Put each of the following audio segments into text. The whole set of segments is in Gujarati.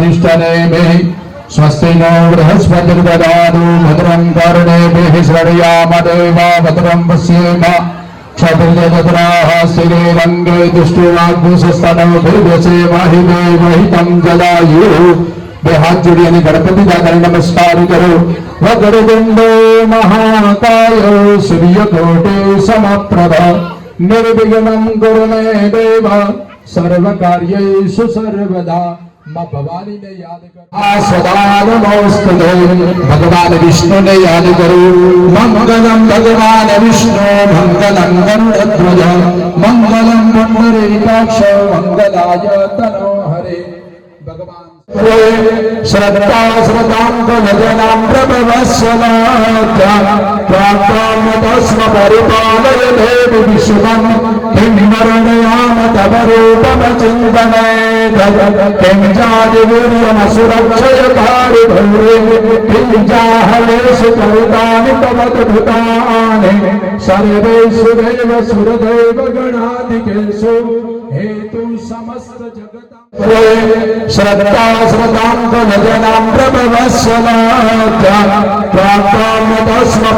मे स्वस्ति नो बृहस्पतिर्ददातु भद्रं कर्णेभिः शृणुयाम देवा भद्रं पश्येम क्षत्रियजत्राः स्थिरैरङ्गे दुष्टुवाग्भुषस्तनोभिर्व्यसेमहि महितं जलायुः બે હાથ જોડી અને ગણપતિ દાદાને નમસ્કાર કરો. વક્રતુંડો મહાકાય સૂર્યકોટિ સમપ્રભ નિર્વિઘ્नं કુરુ મે દેવ સર્વકાર્યેષુ સર્વદા. માં ભવાનીને યાદ કરો. આ સદા નમોસ્તુતે ભગવાન વિષ્ણુને યાદ કરો. મંગલમ ભગવાન વિષ્ણુ મંગલમ ગરુડધ્વજ મંગલમ પુંડરીકાક્ષ મંગલાય તનો હરે. ભગવાન श्रद्धा श्रद्धां प्रभवस्वलास्म परिपालय देवि विश्वं किं वर्णयाम तव रूपम चिन्तने किं जादिवीर्यमसुरक्षय कारिभौरे किं जाहलेषु करुतानि तवद्भुतानि सर्वेषु देव सुरदेव गणाधिकेषु हेतु समस्त जगत् श्रद्धा श्रद्धां प्रभवस्वलास्म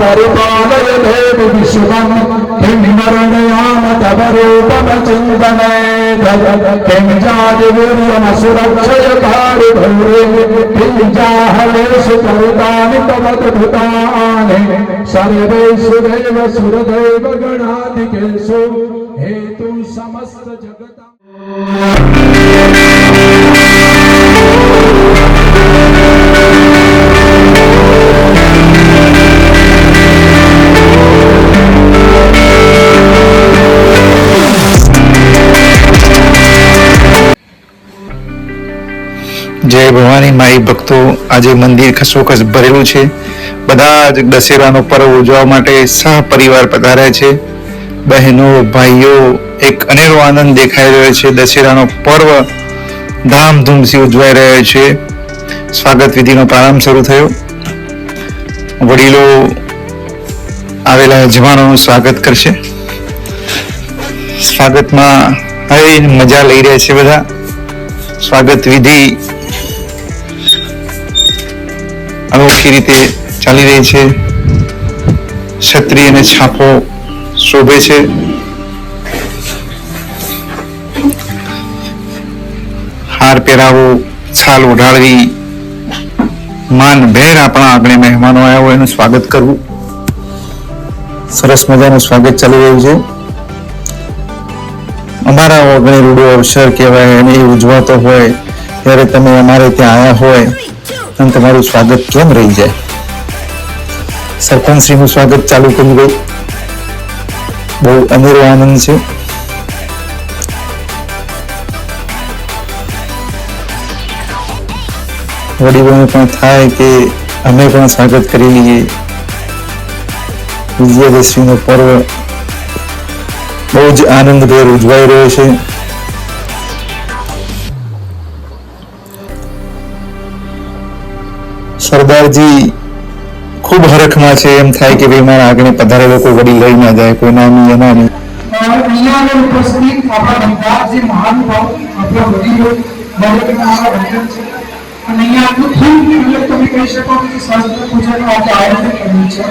परिपालय देवि विश्वं किं वर्णयाम तव रूपम चिन्तने किं जादिवीर्यमसुरक्षय कारिभौरे किं जाहलेषु करुतानि तवद्भुतानि सर्वेषु देव सुरदेव गणाधिकेषु हेतु समस्त जगत्. જય ભવાની માઈ ભક્તો, આજે મંદિર ખસોખસ ભરેલું છે. બધા જ દશેરાનો પર્વ ઉજવવા માટે સહ પરિવાર પધાર્યા છે. બહેનો ભાઈઓ, એક અનેરો આનંદ દેખાઈ રહ્યો છે. દશેરાનો પર્વ ધામધૂમથી ઉજવાઈ રહ્યો છે. સ્વાગત વિધિનો પ્રારંભ શરૂ થયો. વડીલો આવેલા યજમાનોનું સ્વાગત કરશે. સ્વાગતમાં હવે મજા લઈ રહ્યા છે બધા. સ્વાગત વિધિ અનોખી રીતે ચાલી રહી છે. છત્રી અને છાપો શોભે છે. હાર પહેરાવો, છાલ ઓઢાડવી, માન ભેર આપણા આગળ મહેમાનો આવ્યા હોય એનું સ્વાગત કરવું. સરસ મજાનું સ્વાગત ચાલી રહ્યું છે. અમારા ઓગણે રૂડો અવસર કહેવાય અને એ ઉજવાતો હોય ત્યારે તમે અમારે ત્યાં આવ્યા હોય અને તમારું સ્વાગત કેમ રહી જાય. સરપંચશ્રીનું સ્વાગત ચાલુ કરી ગયું. બહુ અનેરો આનંદ છે. વડીલોને પણ થાય કે અમે પણ સ્વાગત કરી લઈએ. વિજયાદશમીનો પર્વ બહુ જ આનંદભેર ઉજવાઈ રહ્યો છે. સરદારજી ખૂબ હરખમાં છે. એમ થાય કે ભાઈ મારા આગળ પધારેલો કોઈ વડીલ રહી ના જાય, કોઈ નાની નાની. અહીંયા ઉપસ્થિત આપણા બધા જે મહાનુભાવ આપણા વડીલો બાળકોના વંદન છે. અને અહીંયા આપણું ખૂબ એટલે તમે કહી શકો કે શાસ્ત્ર પૂજાનું આજે આયોજન કર્યું છે.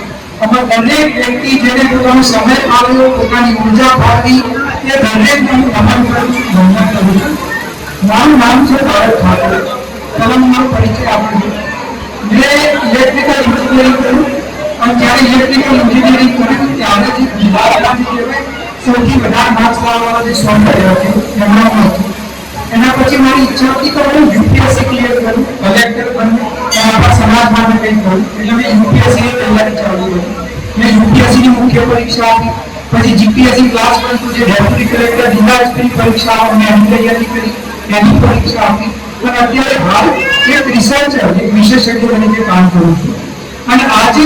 અમારા દરેક વ્યક્તિ જેને પોતાનો સમય આપ્યો, પોતાની ઉર્જા ફાળવી, એ દરેકનું નમન કરું છું, વંદન કરું છું. મારું નામ છે ભારત ઠાકોર. કલમનો પરિચય આપું છું. મેં ઇલેક્ટ્રિકલ એન્જિનિયરિંગ કર્યું અને જ્યારે ઇલેક્ટ્રિકલ એન્જિનિયરિંગ કર્યું ત્યારે જે ગુજરાતમાંથી સૌથી વધારે માર્ક્સ લાવવાવાળા જે સોફ્ટવેર હતું એમના હતું. એના પછી મારી ઈચ્છા હતી કે હું યુપીએસસી ક્લિયર કરું, કલેક્ટર બનું અને આપણા સમાજ માટે કંઈક કરું. એટલે મેં યુપીએસસીની તૈયારી ચાલુ કરી. મેં યુપીએસસીની મુખ્ય પરીક્ષા આપી, પછી જીપીએસસી ક્લાસ 1 જે ડેપ્યુટી કલેક્ટર જિલ્લા પરીક્ષા મેં એની તૈયારી કરી, એની પરીક્ષા આપી. અને અત્યારે હાલ એક રિસર્ચર, એક વિશેષજ્ઞ તરીકે કામ કરું છું. અને આજે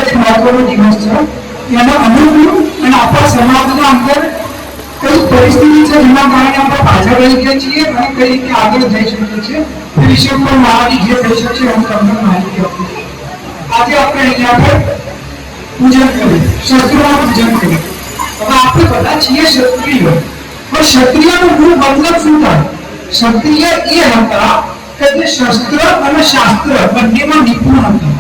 એક મહત્વનો દિવસ છે. એના અનુકૂળ અને આપણા સમાજના અંદર કઈ પરિસ્થિતિ છે જેના કારણે આપણે પાછળ રહી ગયા છીએ અને કઈ રીતે આગળ જઈ શકીએ છીએ એ વિશે પર મારી જે કહી શકશે હું તમને માહિતી આપું. આજે આપણે અહીંયા પર પૂજન કર્યું, શસ્ત્રોનું પૂજન કર્યું. હવે આપણે બધા છીએ ક્ષત્રિય, પણ ક્ષત્રિયનું મૂળ મતલબ શું થાય? ક્ષત્રિય એ હતા કે જે શસ્ત્ર અને શાસ્ત્ર બંનેમાં નિપુણ હતા.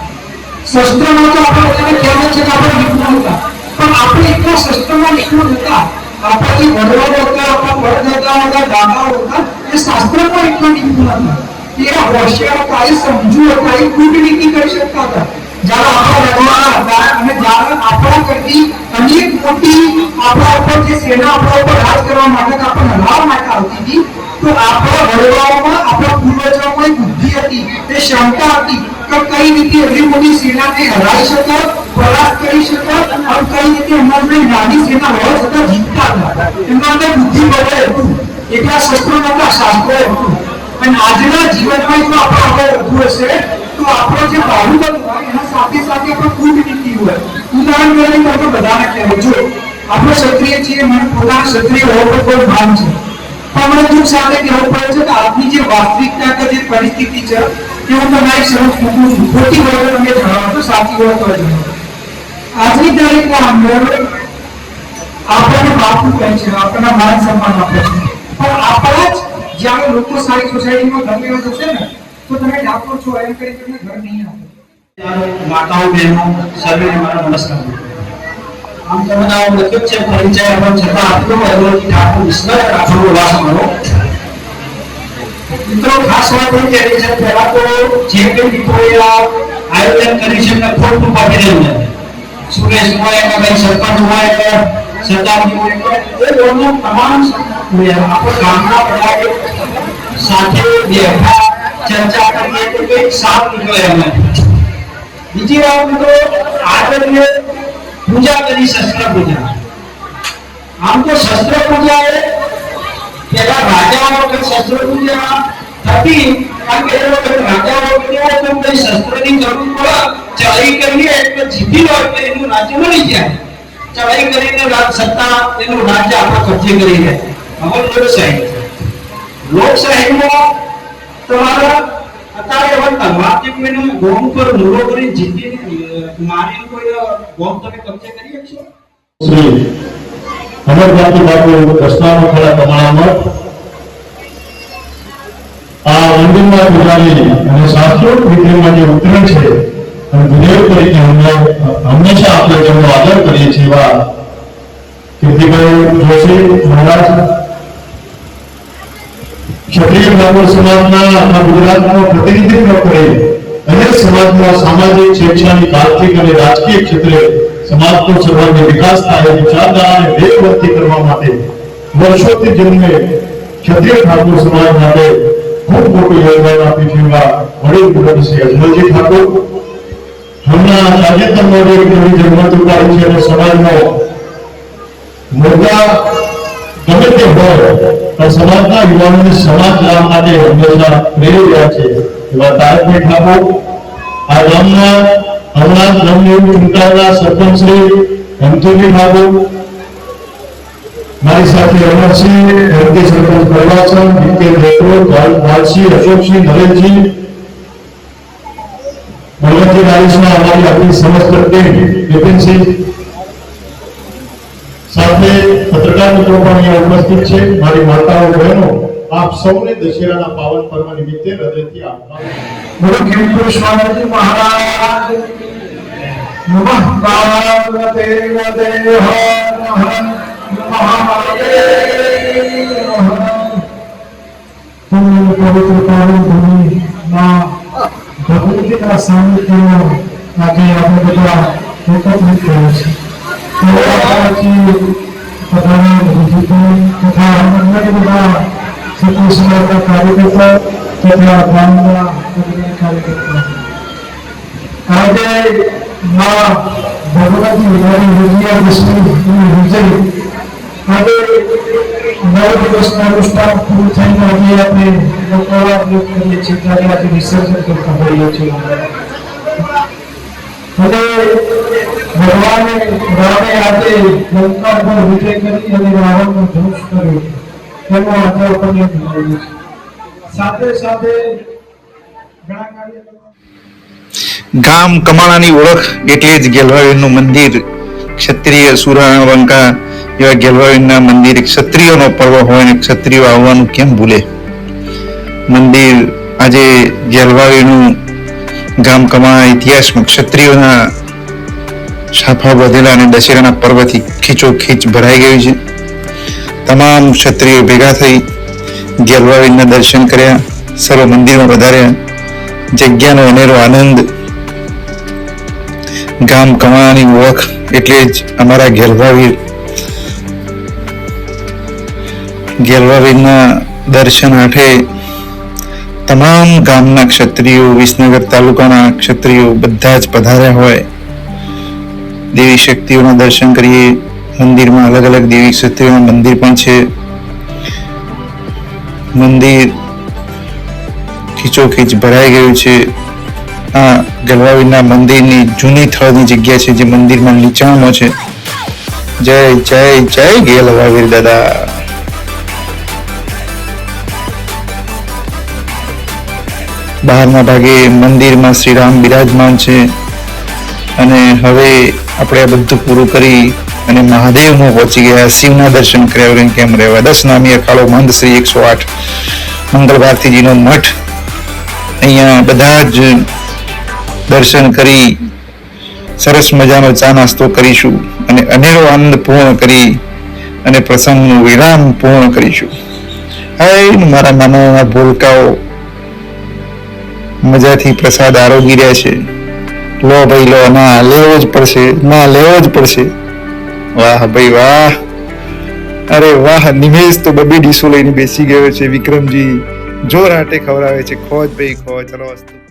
શસ્ત્રમાં તો આપણે બધાને ખ્યાલ છે કે આપણે નિપુણ હતા, પણ આપણે એટલા શસ્ત્રમાં નિપુણ હતા, આપણા જે વડવાઓ હતા, આપણા પરદાદાઓ હતા, દાદાઓ હતા, એ શાસ્ત્રમાં એટલા નિપુણ હતા. એ હોશિયાર હતા, એ સમજુ હતા, એ કૂટનીતિ કરી શકતા હતા. જ્યારે આપણા રજવાડા હતા અને જ્યારે આપણા કરતી અનેક મોટી આપણા ઉપર જે સેના આપણા ઉપર રાજ કરવા માટે આપણને હરાવવા માટે આવતી હતી, તો આપણા વડવાઓમાં આપણા પૂર્વજોમાં બુદ્ધિ હતી, એ ક્ષમતા હતી કે કઈ રીતે એવી મોટી સેનાને હરાવી શકો, પરાસ્ત કરી શકો, અને કઈ રીતે એમના નાની સેના હોવા છતાં જીતતા હતા. એમના અંદર બુદ્ધિ બળે હતું, એટલા શસ્ત્રો નહોતા, શાસ્ત્રો હતું. અને આજના જીવનમાં જો આપણે વધુ હશે તો આપણો જે બાહુબલ હોય એના સાથે સાથે આપણો કૂટનીતિ હોય. ઉદાહરણ તરીકે આપણે બધાને કહેવાય, જો આપણે ક્ષત્રિય છીએ, મને પોતાના ક્ષત્રિય હોવા પર કોઈ ભાન છે, પણ મને દુઃખ સાથે કહેવું પડે છે કે આજની જે વાસ્તવિકતા કે જે પરિસ્થિતિ છે એ હું તમારી સમજ મૂકું છું. ખોટી હોય તો તમે જણાવો છો, સાચી હોય તો જણાવો. આજની તારીખના અંદર આપણને બાપુ કહે છે, આપણને માન સન્માન આપે છે, પણ આપણા જ જ્યારે લોકો સારી સોસાયટીમાં ઘર લેવા જશે ને તો તમે ડાકો છો એમ કરી તમને ઘર નહીં આપે. માતાઓ બહેનો સર્વેને મારા નમસ્કાર. આમ તો બધા લખ્યું છે પરિચય, પણ છતાં આટલો અગવડથી ઠાકોર ઈશ્વર રાઠોડનો વાસ મારો. મિત્રો ખાસ વાત એ કરી છે, પહેલા તો જે કંઈ મિત્રોએ આયોજન કરી છે એમને ખૂબ ખૂબ અભિનંદન. સુરેશ હોય કે ભાઈ સરપંચ હોય કે સરદારજી હોય કે એ લોકોનો તમામ આપણે ગામના બધા સાથે બેઠા ચર્ચા કરીએ તો કંઈક સાફ નીકળે એમને. બીજી વાત મિત્રો આગળ પૂજા કરી, શસ્ત્ર પૂજા. આમ તો શસ્ત્ર પૂજા એ પેલા રાજાઓ વખત શસ્ત્ર પૂજા થતી, કારણ કે એ વખત રાજાઓ કેવો તો કઈ શસ્ત્રની જરૂર પડે, ચડાઈ કરીએ એટલે જીતી લો એટલે એનું રાજ્ય મળી જાય. ચડાઈ કરીને સત્તા એનું રાજ્ય આપણે કબજે કરી લે. હવે લોકશાહીમાં તમારા અત્યારે હવે તલવારથી કોઈને ગોમ પર હુમલો કરી જીતીને મારીને કોઈ ગોમ તમે કબજે કરી શકશો? શ્રી અમરજાતી બાપુ કૃષ્ણાનો ખરા પ્રમાણમાં આ મંદિરમાં પૂજાની અને શાસ્ત્રોક્ત વિધિમાં જે ઉતરણ છે અને ગુરુદેવ તરીકે હંમેશા આપણે જેમનો આદર કરીએ છીએ એવા કીર્તિભાઈ જોશી મહારાજ ક્ષત્રિય બ્રાહ્મણ સમાજના આખા ગુજરાતનું પ્રતિનિધિત્વ કરી અને સમાજમાં સામાજિક, શૈક્ષણિક, આર્થિક અને રાજકીય ક્ષેત્રે સમાજનો સર્વાંગી વિકાસ થાય, વિચારધારાને વેગવર્તી કરવા માટે વર્ષોથી જેમને ક્ષત્રિય ઠાકોર સમાજ માટે ખૂબ મોટું યોગદાન આપ્યું છે એવા વડીલ મુરબ્બી શ્રી અજમલજી ઠાકોર હમણાં તાજેતરમાં એક નવી જન્મત ઉપાડી છે અને સમાજનો મુદ્દા ગમે તે હોય પણ સમાજના યુવાનોને સમાજ લાભ માટે હંમેશા પ્રેરી રહ્યા છે એવા તારકભાઈ ઠાકોર આ ગામના હમણાં નવનિયુક્ત ચૂંટાયેલા સરપંચ શ્રી હેમતુજી ઠાકોર, મારી સાથે અમરસિંહ, હેમતી સરપંચ પ્રવાસન, જીતેન રેટોર, ભાલસિંહ, અશોકસિંહ, નરેશજી, બળવંતજી રાઈસના અમારી આપણી સમસ્ત ટીમ, બિપિનસિંહ સાથે પત્રકાર મિત્રો પણ અહીંયા ઉપસ્થિત છે. મારી માતાઓ બહેનો, આપ સૌને દશેરાના પાવન પર્વ નિમિત્તે હૃદયથી આભાર. બોલો કેમપુર સ્વામીજી મહારાજ નમઃ પાર્વતે દેહ પવિત્ર પાવન ભૂમિમાં ભગવતીના સાનિધ્યમાં આજે આપણે બધા એકત્રિત થયા છીએ. તથા અન્ય બધા સતી સમાજના કાર્યકર્તા તથા ગામના કાર્યકર્તા આજે માં ભગવતી મારી વિજયા વિષ્ણુની વિજય આજે 9 દિવસના અનુષ્ઠાન પૂરું થઈને આજે આપણે લોકોવા કરીએ છીએ ત્યારે આજે વિસર્જન કરતા હોઈએ છીએ. અને ભગવાને રામે આજે લંકા પર વિજય કરી અને રાવણનો ધ્વંસ કર્યો તેનો આજે આપણને જોયું છે. સાથે સાથે ઘણા કાર્ય ગામ કમાણાની ઓળખ એટલે જ ગેલવાવીરનું મંદિર. ક્ષત્રિય સુરાવંકા એવા ગેલવાવીરના મંદિર ક્ષત્રિયોનો પર્વ હોય અને ક્ષત્રિયો આવવાનું કેમ ભૂલે. મંદિર આજે ગેલવાવીનું ગામ કમા ઇતિહાસમાં ક્ષત્રિયોના છાપા બધેલા અને દશેરાના પર્વથી ખીચોખીચ ભરાઈ ગયું છે. તમામ ક્ષત્રિયો ભેગા થઈ ગેલવાવીના દર્શન કર્યા, સર્વ મંદિરમાં વધાર્યા. જગ્યાનો અનેરો આનંદ. ગામ કમાવાની ઓળખ એટલે જ અમારા ગેલવાવીરના દર્શન આઠે તમામ ગામના ક્ષત્રિયો, વિસનગર તાલુકાના ક્ષત્રિયો બધા જ પધાર્યા હોય. દેવી શક્તિઓના દર્શન કરીએ. મંદિરમાં અલગ અલગ દેવી શક્તિઓના મંદિર પણ છે. મંદિર ખીચોખીચ ભરાઈ ગયું છે. આ ગેલવાવીના મંદિરની જૂની થળની જગ્યા છે જે મંદિરમાં નીચાણમાં છે. જય જય જય ગેલવાવીર દાદા. બહારના ભાગે મંદિરમાં શ્રી રામ બિરાજમાન છે. અને હવે આપણે આ બધું પૂરું કરી અને મહાદેવમાં પહોંચી ગયા. શિવના દર્શન કર્યા વગર કેમ રહેવા. 10 નામી અખાડો મંદ શ્રી 108 મંગલ ભારતીજીનો મઠ. અહીંયા બધા જ દર્શન કરી સરસ મજાનો ચા નાસ્તો કરીશું અને અનેરો આનંદ પૂર્ણ કરી અને પ્રસંગનું વિરામ પૂર્ણ કરીશું. હાય મારા નાના નાના ભૂલકાઓ મજાથી પ્રસાદ આરોગી રહ્યા છે. લો ભાઈ લો, ના લેવો જ પડશે, ના લેવો જ પડશે. વાહ ભાઈ વાહ, અરે વાહ. નિમેશ તો બબે ડીશો લઈને બેસી ગયો છે. વિક્રમજી જોર આટે ખવડાવે છે. ખોજ ભાઈ ખોજ. ચલો વસ્તુ